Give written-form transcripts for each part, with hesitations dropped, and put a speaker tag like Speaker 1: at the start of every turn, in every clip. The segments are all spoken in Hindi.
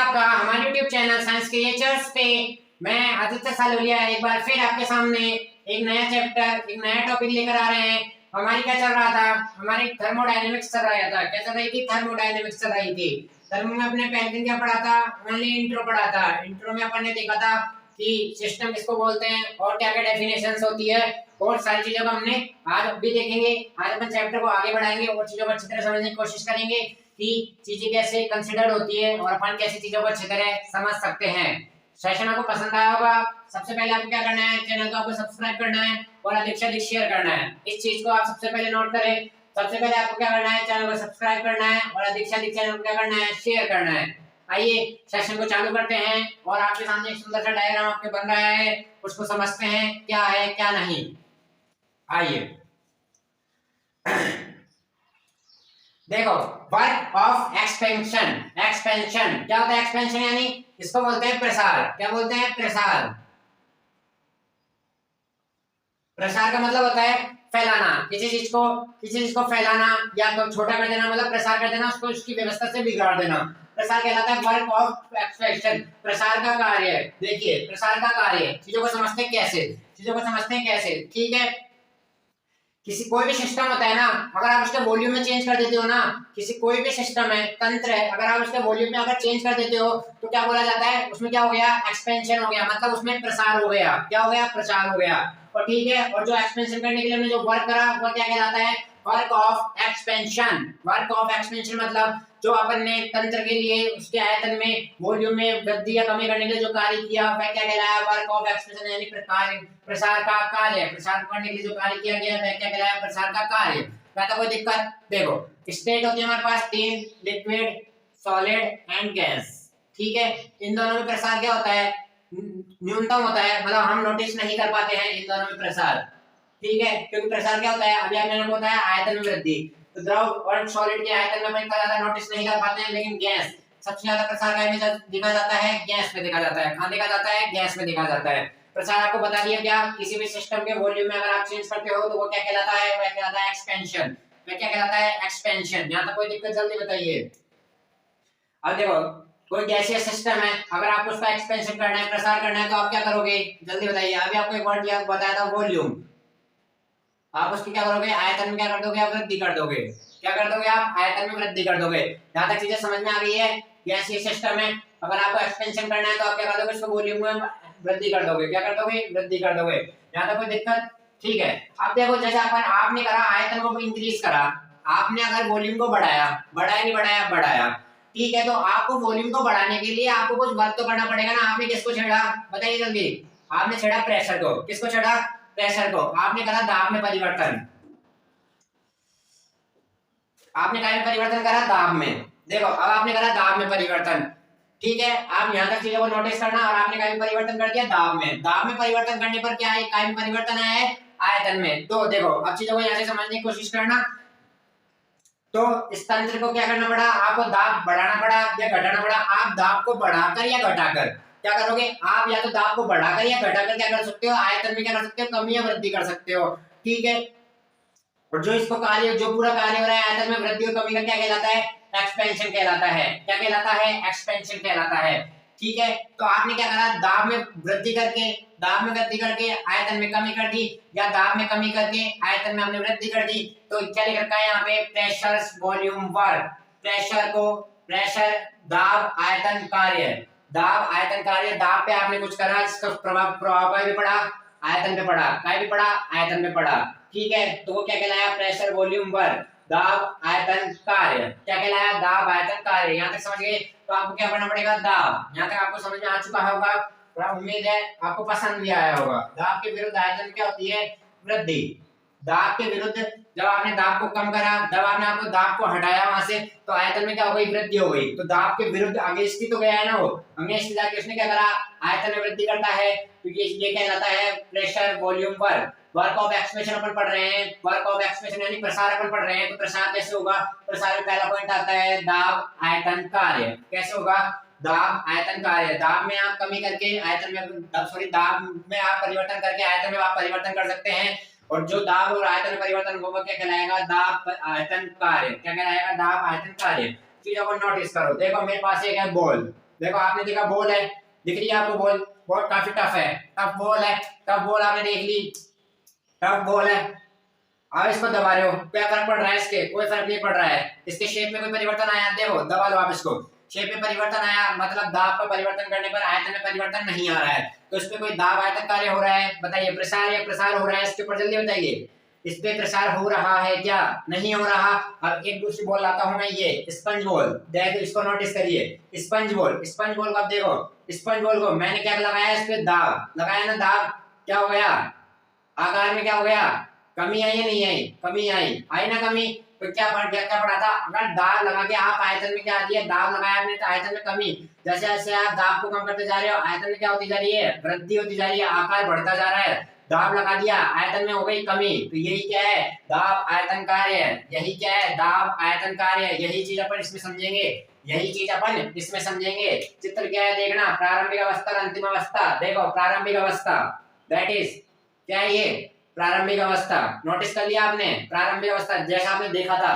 Speaker 1: आपका हमारे YouTube चैनल साइंस क्रिएचर्स पे। मैं आदित्य सालोलिया एक बार फिर आपके सामने एक नया चैप्टर, एक नया टॉपिक लेकर आ रहे हैं। हमारी क्या चल रहा था? हमारी थर्मोडायनेमिक्स चल रहा था। क्या चल रही थी? थर्मोडायनेमिक्स चल रही थी। थर्मो में अपने पहले दिन क्या पढ़ा था? ओनली इंट्रो पढ़ा था। इंट्रो में अपन ने देखा था कि सिस्टम किसको बोलते हैं और क्या क्या डेफिनेशंस होती है और सारी चीजों को हमने आज भी देखेंगे। आज अपन चैप्टर को आगे बढ़ाएंगे और चीजों को अच्छी तरह समझने की कोशिश करेंगे कि चीजें कैसे कंसिडर होती है और अपन कैसे चीजों को अच्छी तरह समझ सकते हैं। सेशन आपको पसंद आया होगा। सबसे पहले आपको क्या करना है? चैनल को आपको सब्सक्राइब करना है और अधिक से अधिक शेयर करना है। इस चीज को आप सबसे पहले नोट करें। सबसे पहले आपको क्या करना है? चैनल को सब्सक्राइब करना है और अधिक से अधिक चैनल को क्या करना है? शेयर करना है। आइए सेशन को चालू करते हैं और आपके सामने एक सुंदर सा डायग्राम आपके बन रहा है, उसको समझते हैं क्या है क्या नहीं। आइए देखो, वर्क ऑफ एक्सपेंशन। एक्सपेंशन क्या होता है? एक्सपेंशन यानी इसको बोलते हैं प्रसार। क्या बोलते हैं? प्रसार। प्रसार का मतलब होता है फैलाना। किसी चीज को फैलाना या तो छोटा कर देना, मतलब प्रसार कर देना, उसको उसकी व्यवस्था से बिगाड़ देना। प्रसार कहलाता है वर्क ऑफ एक्सपेंशन। प्रसार का कार्य। देखिए, प्रसार का कार्य चीजों को समझते हैं कैसे? चीजों को समझते हैं कैसे? ठीक है, किसी कोई भी सिस्टम होता है ना, अगर आप उसके वॉल्यूम में चेंज कर देते हो ना, किसी कोई भी सिस्टम है, तंत्र है, अगर आप उसके वॉल्यूम में अगर चेंज कर देते हो तो क्या बोला जाता है? उसमें क्या हो गया? एक्सपेंशन हो गया, मतलब उसमें प्रसार हो गया। क्या हो गया? प्रसार हो गया। और ठीक है, और जो एक्सपेंशन करने के लिए हमने जो वर्क करा वो क्या कहलाता है? Work of expansion. Work of expansion मतलब जो अपन ने तंत्र के लिए उसके आयतन में, वॉल्यूम में वृद्धि या कमी करने के लिए जो कार्य किया वह क्या कहलाया? वर्क ऑफ एक्सपेंशन यानी प्रसार का कार्य। प्रसार करने के लिए जो कार्य किया गया वह क्या कहलाया? प्रसार का कार्य। क्या था कोई दिक्कत? देखो, स्टेट होती है हमारे पास तीन, लिक्विड, सॉलिड एंड गैस। ठीक है, इन दोनों में प्रसार क्या होता है? न्यूनतम होता है, मतलब हम नोटिस नहीं कर पाते हैं इन दोनों में प्रसार। ठीक है, क्योंकि प्रसार क्या होता है? अभी आपने बताया आयतन में वृद्धि। तो द्रव और सॉलिड के आयतन में अपन ज्यादा नोटिस नहीं कर पाते हैं, लेकिन गैस सबसे ज्यादा प्रसार का में देखा जाता है गैस में देखा जाता है। कहां देखा जाता है? गैस में देखा जाता है। प्रसार आपको बता दिया क्या? किसी भी सिस्टम के वॉल्यूम में अगर आप चेंज करते हो तो वो क्या कहलाता है? वह कहलाता है एक्सपेंशन। वह क्या कहलाता है? एक्सपेंशन। यहां तक कोई दिक्कत? जल्दी बताइए। अब देखो, कोई गैसीय सिस्टम है, अगर आपको उसका एक्सपेंशन करना है, प्रसार करना है, तो आप क्या करोगे? जल्दी बताइए। अभी आपको एक वर्ड याद बताया था, वॉल्यूम। आप उसकी क्या करोगे? आयतन में क्या कर दोगे? आप वृद्धि कर दोगे। क्या कर दोगे? आप आयतन में वृद्धि कर दोगे। यहां तक चीजें समझ में आ गई है? गैसीय सिस्टम है, अगर आपको एक्सपेंशन करना है तो आप क्या कर दोगे? उसको वॉल्यूम में वृद्धि कर दोगे। क्या कर दोगे? वृद्धि कर दोगे। यहां तक कोई दिक्कत? ठीक है, अब देखो, जैसे आपने करा आयतन को इंक्रीज करा, आपने अगर वॉल्यूम को बढ़ाया, बढ़ाया नहीं बढ़ाया? बढ़ाया। ठीक है, तो आपको वॉल्यूम को बढ़ाने के लिए आपको कुछ वर्क तो करना पड़ेगा ना। आपने किसको छेड़ा? बताइए जल्दी। आपने छेड़ा प्रेशर को। किसको छेड़ा? प्रेशर को। आपने करा दाब में परिवर्तन। आपने क्या में परिवर्तन करा? दाब में। देखो, अब आपने करा दाब में परिवर्तन। ठीक है, आप यहां तक चीजों को नोटिस करना। और आपने क्या में परिवर्तन कर दिया? दाब में। दाब में परिवर्तन करने पर क्या है? काय में परिवर्तन आया है? आयतन में। तो देखो, अब चीजों को यहां से समझने की कोशिश करना। तो इस तंत्र को क्या करना पड़ा? आपको दाब बढ़ाना पड़ा या घटाना पड़ा? आप दाब को बढ़ाकर या घटाकर क्या करोगे? आप या तो दाब को बढ़ाकर या घटाकर क्या कर सकते हो? आयतन में क्या कर सकते हो? कमी या वृद्धि कर सकते हो। ठीक है, और जो इसको कार्य, जो पूरा कार्य हो रहा है आयतन में वृद्धि और कमी का, क्या कहलाता है? एक्सपेंशन कहलाता है। क्या कहलाता है? एक्सपेंशन कहलाता है। ठीक है, तो आपने क्या करा? दाब में वृद्धि करके, दाब में वृद्धि करके आयतन में कमी कर दी, या दाब में कमी करके आयतन में हमने वृद्धि कर दी। तो क्या लिख रखा है यहाँ पे? Pressure volume work. प्रेशर को, प्रेशर, दाब, आयतन, कार्य। दाब, आयतन, कार्य। दाब पे आपने कुछ करा, इसका प्रभाव भी पड़ा, आयतन पे पड़ा। काय भी पड़ा? आयतन पे पड़ा। ठीक है, तो वो क्या कहलाया? Pressure volume work. दाब, आयतन, कार्य। क्या कहलाया? दाब, आयतन, कार्य। यहाँ तक समझ गए? तो आपको क्या करना पड़ेगा? दाब। यहाँ तक आपको समझ में आ चुका होगा, थोड़ा उम्मीद है आपको पसंद भी आया होगा। दाब के विरुद्ध आयतन क्या होती है? वृद्धि। दाब के विरुद्ध, जब आपने दाब को कम करा, जब आपने आपको दाब को हटाया वहां से, तो आयतन में क्या हो गई? वृद्धि हो गई। तो दाब के विरुद्ध अगेंस्ट ही तो गया है ना वो। अगेंस्ट जाके उसने क्या करा? आयतन में वृद्धि करता है, क्योंकि ये क्या कहलाता है? Pressure volume work. Work of expansion अपन पढ़ रहे हैं। वर्क ऑफ एक्सपेंशन यानी प्रसार अपन पढ़ रहे हैं। तो प्रसार कैसे होगा? प्रसार में पहला पॉइंट आता है दाब, आयतन, कार्य। कैसे होगा? दाब, आयतन, कार्य। दाब में आप कमी करके आयतन में, सॉरी, दाब में आप परिवर्तन करके आयतन में आप परिवर्तन कर सकते हैं। और जो दाब और आयतन में परिवर्तन होगा क्या कहलाएगा? दाब, आयतन, कार्य। क्या कहलाएगा? दाब, आयतन, कार्य। चीजों को नोटिस करो। देखो, मेरे पास एक है बॉल। देखो आपने देखा बॉल है, दिख रही है आपको बॉल, बॉल काफी टफ है, टफ बॉल है, टफ बॉल आपने देख ली, टफ बॉल है। आप इसको दबा रहे हो, क्या फर्क पड़ रहा है इसके? कोई फर्क नहीं पड़ रहा है। इसके शेप में कोई परिवर्तन आया? देखो दबा लो आप इसको, शेप में परिवर्तन आया, मतलब दाब का परिवर्तन करने पर आयतन में परिवर्तन नहीं आ रहा है। तो इस पे कोई दाब आयतन कार्य हो रहा है? बताइए, प्रसार या प्रसार हो रहा है इसके ऊपर? जल्दी बताइए, इस पे प्रसार हो रहा है क्या? नहीं हो रहा। अब एक दूसरी बॉल लाता हूं मैं, ये स्पंज बॉल, देखो इसको नोटिस करिए, स्पंज बॉल, स्पंज बॉल को आप देखो, स्पंज बॉल को मैंने क्या लगाया, इस पे दाब लगाया ना, दाब क्या हो गया, आकार में क्या हो गया, कमी आई या नहीं आई? कमी आई, आई ना कमी। तो क्या क्या पड़ा था, अगर दाब लगा के आप आयतन में क्या दिया, दाब लगाया आपने तो आयतन में कमी, जैसे जैसे आप दाब को कम करते जा रहे हो आयतन में क्या होती जा रही है, वृद्धि होती जा रही है, आकार बढ़ता जा रहा है। दाब लगा दिया, आयतन में हो गई कमी, तो यही क्या है, दाब आयतन कार्य है। यही क्या है, दाब आयतन कार्य है। यही चीज अपन इसमें समझेंगे, यही चीज अपन इसमें समझेंगे। चित्र क्या है देखना, प्रारंभिक अवस्था और अंतिम अवस्था। देखो प्रारंभिक अवस्था, दैट इज क्या है, ये प्रारंभिक अवस्था। नोटिस कर लिया आपने, प्रारंभिक अवस्था जैसा आपने देखा था,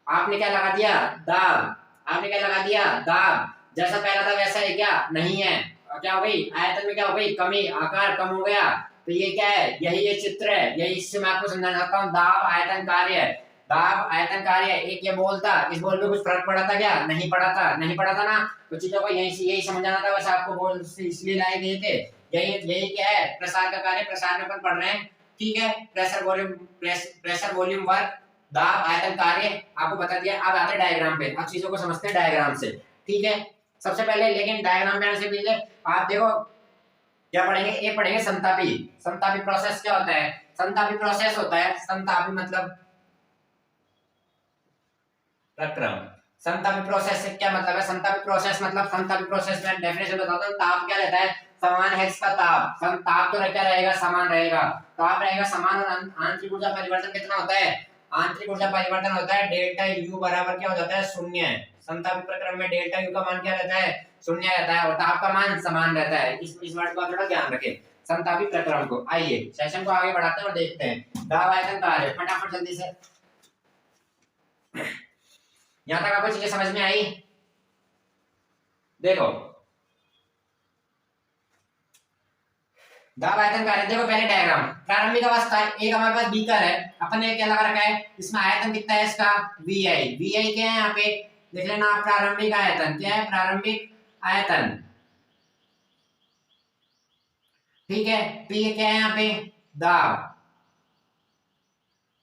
Speaker 1: आपने क्या लगा दिया, दाब, आपने क्या लगा दिया, दाब, जैसा पहला था वैसा है क्या? नहीं है। क्या हो गई, आयतन में क्या हो गई, कमी, आकार कम हो गया। तो ये क्या है, यही ये चित्र है, यही इससे मैं आपको समझाना चाहता हूँ, दाब आयतन कार्य है, दाब आयतन कार्य। एक ये बॉल था, इस बॉल में कुछ फर्क पड़ा था क्या? नहीं पड़ा था, नहीं पड़ा था ना। तो चीजों को यही समझाना था, बस आपको बॉल इसलिए लाए गए थे। यही यही क्या है, प्रसार का कार्य, प्रसार में अपन पढ़ रहे हैं, ठीक है। प्रेशर वॉल्यूम वर्क, दाब आयतन कार्य आपको बता दिया। अब आते हैं डायग्राम पे, अब चीजों को समझते हैं डायग्राम से, ठीक है। सबसे पहले लेकिन डायग्राम पे आने से पहले आप देखो क्या पढ़ेंगे, ये पढ़ेंगे संतापी। संतापी प्रोसेस क्या होता है, संतापी प्रोसेस होता है, संतापी मतलब प्रक्रम। संतापी प्रोसेस से क्या मतलब है, संतापी प्रोसेस मतलब, संतापी प्रोसेस में डेफिनेशन बताता हूं, ताप क्या रहता है, समान है इसका ताप, ताप तो क्या रहेगा, समान रहेगा, ताप रहेगा समान। और आंतरिक ऊर्जा परिवर्तन कितना होता है, आंतरिक ऊर्जा परिवर्तन होता है डेल्टा यू बराबर क्या हो जाता है, शून्य। संतापी प्रक्रम में डेल्टा यू का मान क्या रहता है, शून्य रहता है, और ताप का मान समान रहता है। इस वर्ड को आप थोड़ा ध्यान रखें, संतापी प्रक्रम को। आइए सेशन को आगे बढ़ाते हैं और देखते हैं दाब आयतन कार्य, फटाफट जल्दी से। यहां तक आपको चीजें समझ में आई? देखो दाब आयतन कार्य, देखो पहले डायग्राम, प्रारंभिक अवस्था, एक हमारे पास बीकर है, अपन ने क्या लगा रखा है, इसमें आयतन कितना है इसका, वी आई। वी आई क्या है यहाँ पे देख लेना आप, प्रारंभिक आयतन क्या है, प्रारंभिक आयतन, ठीक है। पी क्या है यहाँ पे, दाब,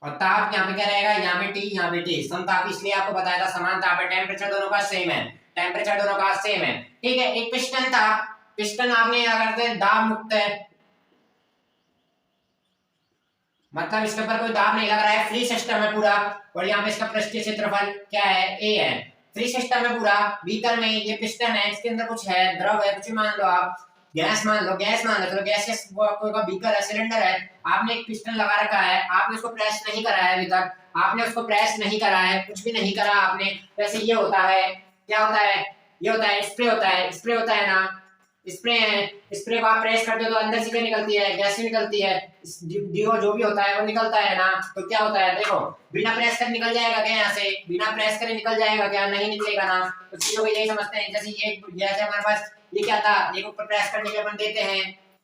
Speaker 1: और ताप यहाँ पे क्या रहेगा, यहाँ पे टी, यहाँ पे टी। समताप इसलिए आपको बताया था, समान ताप है, टेम्परेचर दोनों का सेम है, टेम्परेचर दोनों का सेम है, ठीक है। एक पिस्टन था, पिस्टन आपने अगर दाब मुक्त है, मतलब इसके ऊपर कोई दाब नहीं लग रहा है, फ्री सिस्टम है पूरा, और यहाँ पे इसका पृष्ठीय क्षेत्रफल क्या है, ए है। फ्री सिस्टम है पूरा, बीकर में ये पिस्टन है, इसके अंदर कुछ है, द्रव है, कुछ मान लो आप, गैस मान लो, गैस मान लो, चलो गैस का बीकर है, सिलेंडर है, आपने एक पिस्टन लगा रखा है, आपने उसको प्रेस नहीं करा है अभी तक, आपने उसको प्रेस नहीं करा है, कुछ भी नहीं करा आपने। वैसे ये होता है, क्या होता है, ये होता है स्प्रे, होता है स्प्रे, होता है ना, स्प्रे है, स्प्रे को आप प्रेस करते हो तो अंदर से क्या निकलती है, गैस निकलती है, डीओ जो भी होता है वो निकलता है ना। तो क्या होता है, देखो बिना प्रेस करे निकल जाएगा क्या, यहाँ से बिना प्रेस करे निकल जाएगा क्या, नहीं निकलेगा ना। तो चीजों को यही समझते हैं, जैसे ये, जैसे हमारे पास ये क्या था, ये ऊपर प्रेस करने के अपन देते हैं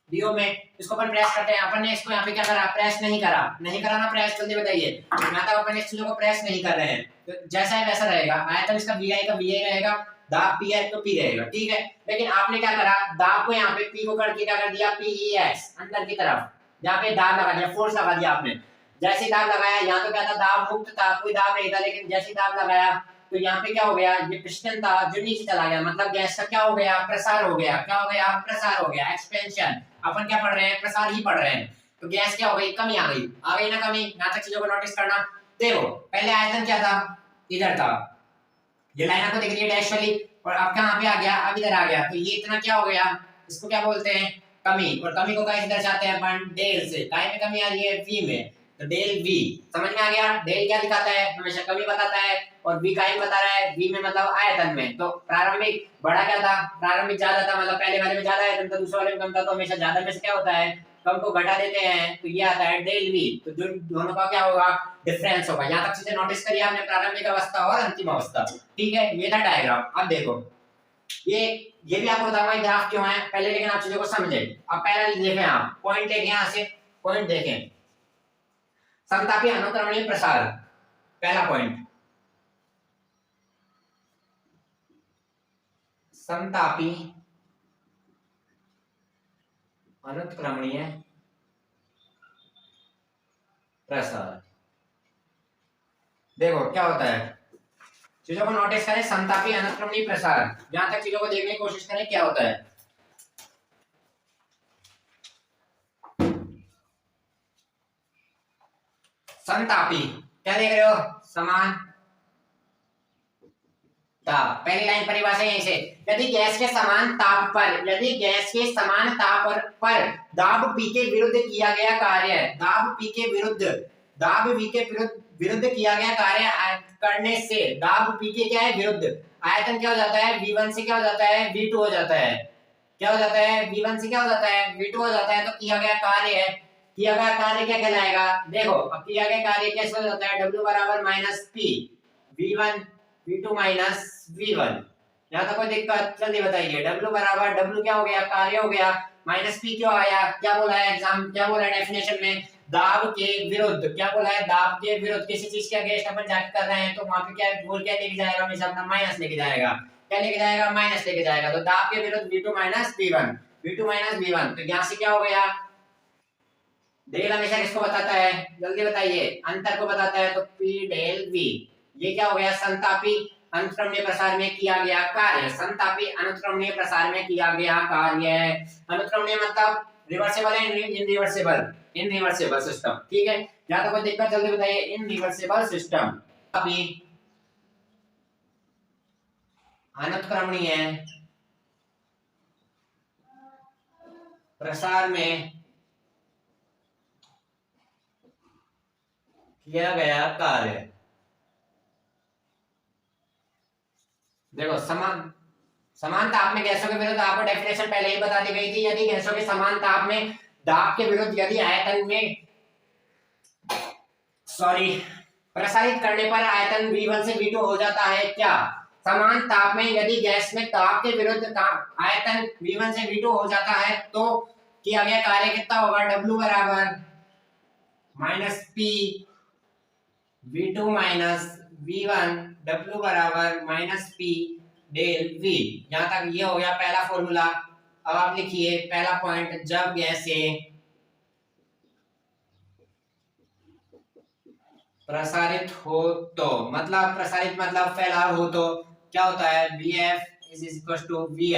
Speaker 1: डीओ में, इसको अपन प्रेस करते हैं, अपन ने इसको यहाँ पे क्या करा, प्रेस नहीं करा, नहीं करा ना प्रेस, जल्दी बताइए, यहाँ तक अपन इस चीजों को प्रेस नहीं कर रहे हैं, तो जैसा है वैसा रहेगा, आयतन इसका वी आई का वी आई रहेगा, दाब पी है तो पी रहेगा, ठीक है। लेकिन आपने क्या करा, दाब को यहाँ पे पी को करके क्या कर दिया, पी एक्स अंदर की तरफ, यहाँ पे दाब लगा दिया, फोर्स लगा दिया आपने। जैसे दाब लगाया, यहाँ तो क्या था, दाब मुक्त था, कोई दाब नहीं था, लेकिन जैसे दाब लगाया तो यहाँ पे क्या हो गया, ये पिस्टन था जो नीचे चला गया, मतलब गैस का क्या हो गया, प्रसार हो गया, क्या हो गया, प्रसार हो गया, एक्सपेंशन। अपन क्या पढ़ रहे हैं, प्रसार ही पढ़ रहे हैं। तो गैस क्या हो गई, कमी आ गई ना कमी। यहाँ तक चीजों को नोटिस करना। देखो पहले आयतन क्या था, इधर था, ये लाइन आपको दिख रही है डैश वाली, और अब कहाँ पे आ गया, अब इधर आ गया, तो ये इतना क्या हो गया, इसको क्या बोलते हैं, कमी। और कमी को कैसे दर्शाते हैं अपन, डेल से। काय में कमी आ रही है, वी में, तो डेल वी, समझ में आ गया। डेल क्या दिखाता है, हमेशा कमी बताता है, और वी काय बता रहा है, वी में मतलब आयतन में। तो प्रारंभिक बड़ा क्या था, प्रारंभिक ज्यादा था, मतलब पहले वाले में ज्यादा आयतन था, दूसरे वाले में कम था, तो हमेशा ज्यादा में से क्या होता है, कम को घटा देते हैं, तो ये आता है डेल वी। तो जो दोनों का क्या होगा, डिफरेंस होगा। यहाँ तक चीजें नोटिस करिए आपने, प्रारंभिक अवस्था और अंतिम अवस्था, ठीक है। ये था डायग्राम। अब देखो ये ये भी आपको बताऊंगा ग्राफ क्यों है पहले, लेकिन आप चीजों को समझे। अब पहले देखें, आप पॉइंट देखें, यहां से पॉइंट देखें, समतापी अनुक्रमणीय प्रसार, पहला पॉइंट, समतापी अनुक्रमणीय प्रसार। देखो क्या होता है, चीजों को नोटिस करें, समतापी अनुक्रमणीय प्रसार, जहां तक चीजों को देखने की कोशिश करें क्या होता है। समतापी क्या देख रहे हो, समान ताप, पहली लाइन परिभाषा यहीं से, यदि गैस के समान ताप पर, यदि गैस के समान ताप पर दाब P के विरुद्ध किया गया कार्य, दाब P के विरुद्ध, दाब V के विरुद्ध किया गया कार्य करने से, दाब P के क्या है विरुद्ध, आयतन क्या हो जाता है, V1 से क्या हो जाता है, V2 हो जाता है, क्या हो जाता है, V1 से क्या हो जाता है, V2 हो जाता है। तो किया गया कार्य है, किया गया कार्य क्या कहलाएगा, देखो अब किया गया कार्य कैसे हो जाता है, W बराबर minus P V1 V2 minus V1। यहाँ तक कोई दिक्कत, जल्दी बताइए, W बराबर, W क्या हो गया, कार्य हो गया, माइनस P क्यों आया, क्या बोला है एग्जाम, क्या बोला है डेफिनेशन में, दाब के विरुद्ध, क्या बोला है, दाब के विरुद्ध किसी चीज के अगेंस्ट अपन जांच कर रहे हैं तो वहां पे क्या बोल, क्या लेके जाएगा, हमेशा अपना माइनस लेके जाएगा, क्या लेके जाएगा, माइनस लेके जाएगा। तो दाब के विरुद्ध V2 minus V1, V2 minus V1, तो यहाँ से क्या हो गया, डेल हमेशा किसको बताता है, जल्दी बताइए, अंतर को बताता है, तो P डेल V, ये क्या हो गया, समतापी अनुक्रमणीय प्रसार में किया गया कार्य, समतापी अनुक्रमणीय प्रसार में किया गया कार्य, अनुक्रमणीय मतलब रिवर्सिबल है, इनरिवर्सिबल, इनरिवर्सिबल सिस्टम, ठीक है, जहां तक कोई दिक्कत जल्दी बताइए, इनरिवर्सिबल सिस्टम, अभी अनुक्रमणीय प्रसार में किया गया कार्य, देखो समान ताप में गैसों के विरुद्ध, आपको डेफिनेशन पहले ही बता दी गई थी, यदि गैसों के समान ताप में दाब के विरुद्ध यदि आयतन में प्रसारित करने पर आयतन V1 से V2 हो जाता है, क्या समान ताप में यदि गैस में ताप के विरुद्ध आयतन V1 से V2 हो जाता है तो किया गया कार्य कितना होगा, W बराबर minus P V2 minus V1, W बराबर माइनस P डेल V। यहां तक ये हो गया पहला फॉर्मूला। अब आप लिखिए पहला पॉइंट, जब गैसें प्रसारित हो तो, मतलब प्रसारित मतलब फैलाव हो तो क्या होता है, Vf is equal to Vi।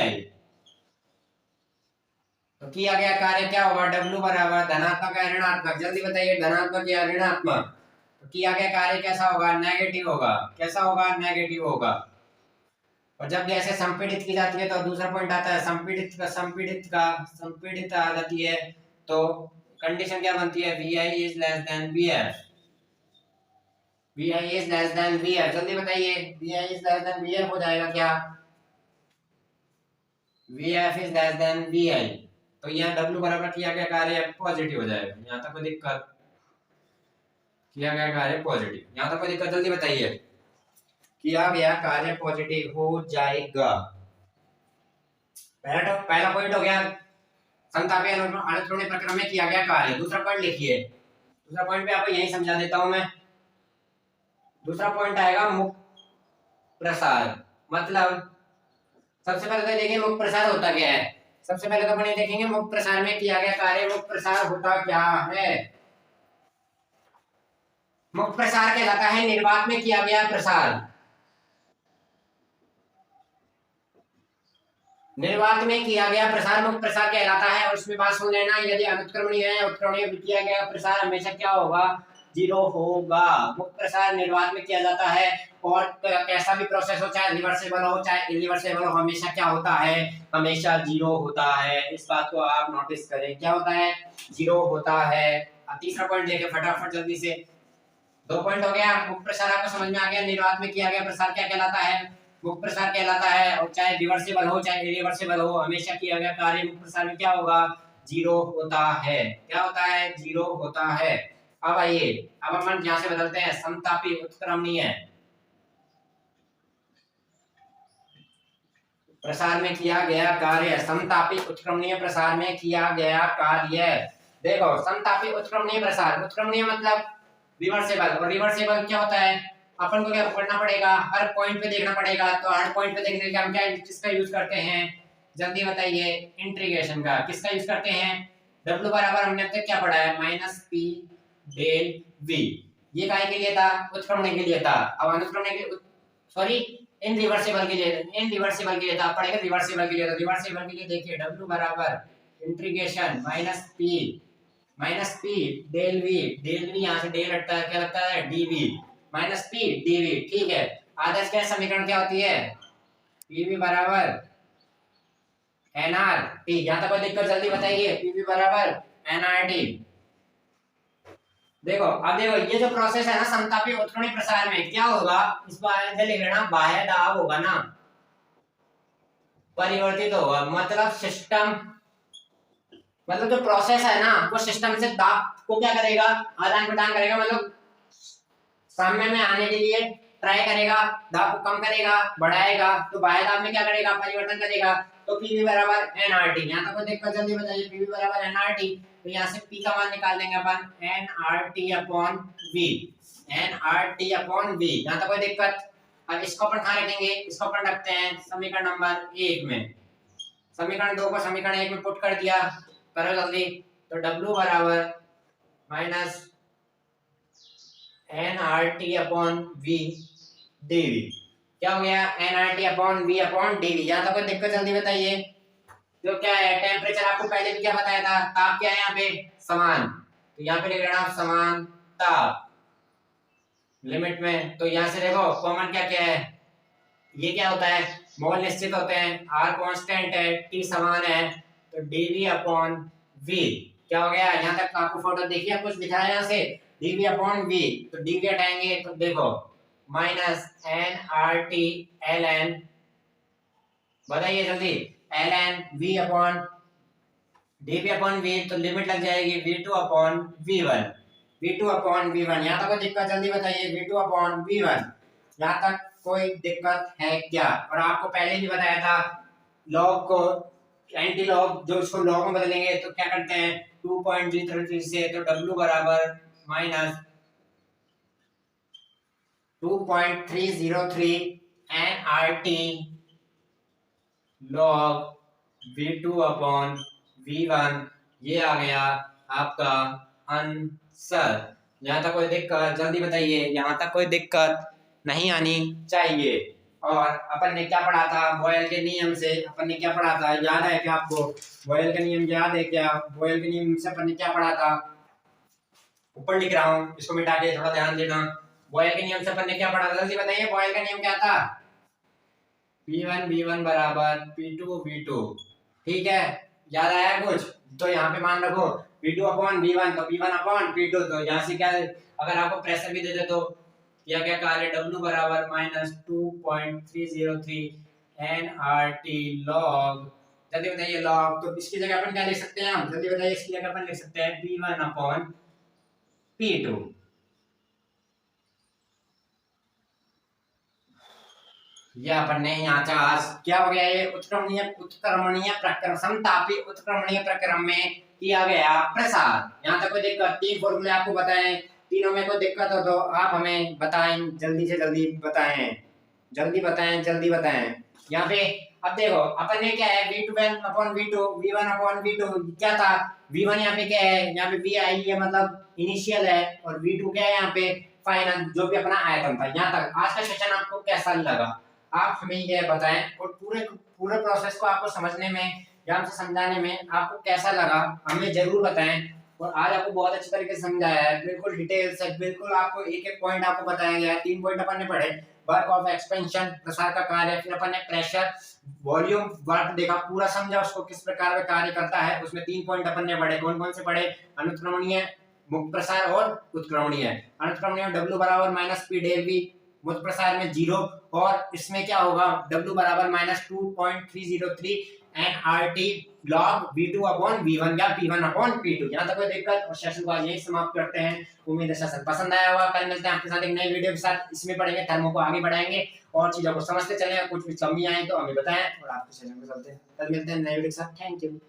Speaker 1: तो किया गया कार्य क्या होगा, W बराबर धनात्मक या ऋणात्मक, जल्दी बताइए, धनात्मक या ऋणात्मक। तो किया गया कार्य कैसा होगा, नेगेटिव होगा, कैसा होगा, नेगेटिव होगा। और जब गैसें संपीड़ित की जाती है तो दूसरा पॉइंट आता है संपीड़ित आ जाती है तो कंडीशन क्या बनती है, Vi is less than Vf, Vi is less than Vf, जल्दी बताइए, Vi is less than Vf हो जाएगा क्या, Vf is less than Vi, तो यहाँ W बराबर किया गया कार्य पॉजिटिव हो जाएगा। यहाँ तक कोई दिक्कत, किया गया कार्य पॉजिटिव, यहाँ तक कोई दिक्कत, जल्दी बताइए, किया गया कार्य पॉजिटिव हो जाएगा। पहला पॉइंट हो गया समतापी अनुक्रमणीय प्रक्रम में किया गया कार्य। दूसरा पॉइंट लिखिए, दूसरा पॉइंट पे आपको यही समझा देता हूं मैं। दूसरा पॉइंट आएगा मुक्त प्रसार, मतलब सबसे पहले तो देखिए मुक्त प्रसार होता क्या है। सबसे पहले तो अपन ये देखेंगे मुक्त प्रसार में किया गया कार्य, मुक्त प्रसार होता क्या है। मुक्त प्रसार कहलाता है निर्वात में किया गया प्रसार, निर्वात में किया गया प्रसार मुक्त प्रसार कहलाता है। और उसमें बात सुन लेना, यदि अनुत्क्रमणीय है, उत्क्रमणीय किया गया प्रसार हमेशा क्या होगा, जीरो होगा। मुक्त प्रसार निर्वात में किया जाता है और कैसा भी प्रोसेस हो, चाहे रिवर्सिबल हो चाहे इरिवर्सिबल हो, हमेशा क्या होता है, हमेशा जीरो होता है। इस बात को आप नोटिस करें, क्या होता है, जीरो होता है। अब तीसरा पॉइंट देखें फटाफट जल्दी से, दो पॉइंट हो गया। मुक्त प्रसार आपको समझ में आ गया, निर्वात में किया गया प्रसार क्या कहलाता है, मुक्त प्रसार कहलाता है। और चाहे रिवर्सिबल हो चाहे इरिवर्सिबल हो, हमेशा किया गया कार्य मुक्त प्रसार में क्या होगा, जीरो होता है। क्या होता है, जीरो होता है। अब आइए, अब अपन यहां से बदलते हैं, समतापी उत्क्रमणीय, प्रसार में किया गया कार्य, समतापी उत्क्रमणीय प्रसार में किया गया कार्य। देखो समतापी उत्क्रमणीय प्रसार, उत्क्रमणीय मतलब रिवर्सेबल, और रिवर्सेबल क्या होता है, अपन को क्या पढ़ना पड़ेगा, हर पॉइंट पे देखना पड़ेगा। तो हर पॉइंट पे देखने के लिए हम क्या किसका यूज करते हैं, जल्दी बताइए, इंटीग्रेशन का। किसका यूज करते हैं, W बराबर हमने अब तक क्या पढ़ा है, माइनस पी डेल वी। ये काय के लिए था, उत्क्रमण के लिए था। अब अनुत्क्रमण के, सॉरी, इन रिवर्सिबल के लिए, इन रिवर्सिबल के लिए था, पढ़ेगा रिवर्सिबल के लिए। तो रिवर्सिबल के लिए देखिए W बराबर integration minus P del V यहाँ से डेल हटता है, क्या लगता है डीवी, माइनस पी डीवी। ठीक है, आदर्श गैस समीकरण क्या होती है, पीवी बराबर एनआर टी। यहाँ तक कोई दिक्कत जल्दी बताइए, पीवी बराबर एनआर टी। देखो अब देखो ये जो प्रोसेस है ना समतापी उत्क्रमणीय प्रसार में क्या होगा, इस बार लिख लेना, बाह्य दाब होगा ना परिवर्तित होगा, मतलब सिस्टम, मतलब जो प्रोसेस है ना वो सिस्टम से दाब को क्या करेगा, आदान प्रदान करेगा, मतलब साम्य में आने के लिए ट्राई करेगा, दाब को कम करेगा, बढ़ाएगा। तो बाह्य दाब में क्या करेगा, परिवर्तन करेगा। तो पीवी बराबर एनआरटी। यहाँ तक कोई दिक्कत जल्दी बताइए, पीवी बराबर एनआरटी। तो यहाँ से पी का मान निकाल देंगे अपन, NRT upon V, NRT upon V. यहाँ तक कोई दिक्कत। अब इसको अपन कहाँ रखेंगे, इसको अपन रखते हैं समीकरण नंबर 1 में। समीकरण 2 को समीकरण 1 में पुट कर दिया, करो जल्दी। तो W बराबर minus NRT upon V dV. क्या हो गया, NRT upon V upon dV. यहाँ तक कोई दिक्कत जल्दी बताइए। जो क्या है, टेम्परेचर आपको पहले भी क्या बताया था, ताप क्या है यहाँ पे, समान। तो यहाँ पे लिख लेना समान ताप लिमिट में। तो यहाँ से देखो कॉमन क्या क्या है, ये क्या होता है, मोल निश्चित होते हैं, आर कांस्टेंट है, टी समान है। तो डीवी अपॉन वी क्या हो गया, यहाँ तक आपको फोटो देखिए, कुछ दिखा है यहाँ से, डीवी अपॉन वी। तो डीवी हटाएंगे तो देखो minus N R T L N, बताइए जल्दी, L N V upon dV upon V. तो लिमिट लग जाएगी V2 upon V1, V2 upon V1। यहाँ तक कोई दिक्कत जल्दी बताइए, V2 अपॉन V1। यहाँ तक कोई दिक्कत है क्या। और आपको पहले भी बताया था लॉग को एंटी लॉग, जो इसको लॉग में बदलेंगे तो क्या करते हैं 2.333 से। तो W बराबर minus 2.303 nRT log V2 upon V1। ये आ गया आपका आंसर। यहाँ तक कोई दिक्कत जल्दी बताइए, यहाँ तक कोई दिक्कत नहीं आनी चाहिए। और अपन ने क्या पढ़ा था, बॉयल के नियम से अपन ने क्या पढ़ा था, याद है क्या आपको, बॉयल का नियम याद है क्या, बॉयल के नियम से अपन ने क्या पढ़ा था, ऊपर लिख रहा हूँ, इसको मिटा के थोड़ा ध्यान देना। बॉयल के नियम से अपन ने क्या पढ़ा था, जल्दी बताइए, बॉयल का नियम क्या था, P1 V1 बराबर P2 V2। ठीक है, याद आया कुछ, तो यहाँ पे मान रखो V2 अपॉन V1, तो V1 अपॉन P2। तो यहाँ से क्या, अगर आपको प्रेशर भी दे दे तो क्या क्या कार्य, W बराबर माइनस 2.303 nRT log, जल्दी बताइए log। तो इसकी जगह अपन क्या लिख सकते हैं, हम जल्दी बताइए, इसकी जगह अपन लिख सकते हैं P1 अपॉन P2। यह अपन ने यहाँ चार्ज क्या हो गया, ये उत्क्रमणीय प्रक्रम, समतापी उत्क्रमणीय प्रक्रम में किया गया प्रसार। यहाँ तक कोई दिक्कत, 3 फॉर्मूले आपको बताएं, तीनों में कोई दिक्कत हो तो आप हमें बताएं, जल्दी से जल्दी बताएं, जल्दी बताएं, जल्दी बताएं। यहाँ पे अब देखो अपन ने क्या है, V2 upon V2, V1 upon V2 क्या था, V1 यहाँ पे क्या है, यहाँ पे V आई है, मतलब इनिशियल है, और V2 क्या है यहाँ पे फाइनल, जो भी अपना आयतन था। यहाँ तक आज का सेशन आपको कैसा लगा, आप हमें यह बताएं, और पूरे प्रोसेस को आपको समझने में या हमसे समझाने में आपको कैसा लगा हमें जरूर बताएं। और आज आपको बहुत अच्छी तरीके से समझाया है, बिल्कुल डिटेल से, बिल्कुल आपको एक एक पॉइंट आपको बताया गया है। 3 पॉइंट अपन ने पढ़े, वर्क ऑफ एक्सपेंशन प्रसार का कार्य, फिर अपन ने प्रेशर वॉल्यूम वर्क देखा, पूरा समझा उसको किस प्रकार का कार्य करता है। उसमें 3 पॉइंट अपन ने पढ़े, कौन कौन से पढ़े, अनुत्क्रमणीय, मुक्त प्रसार और उत्क्रमणीय। अनुत्क्रमणीय W बराबर माइनस पी डेल वी, मुक्त प्रसार में 0, और इसमें क्या होगा W बराबर minus 2.303 nRT log V2 upon V1 या P1 अपॉन P2। यहाँ तक कोई दिक्कत? और सेशन को आज यही समाप्त करते हैं। उम्मीद है सेशन पसंद आया होगा। कल मिलते हैं आपके साथ एक नई वीडियो के साथ। इसमें पढ़ेंगे थर्मो को आगे बढ़ाएंगे और चीजों को समझते चलें। कुछ भी कमी आए तो हमें बताएं और आपके सेशन को चलते हैं। कल मिलते हैं नई वीडियो के साथ। Thank you.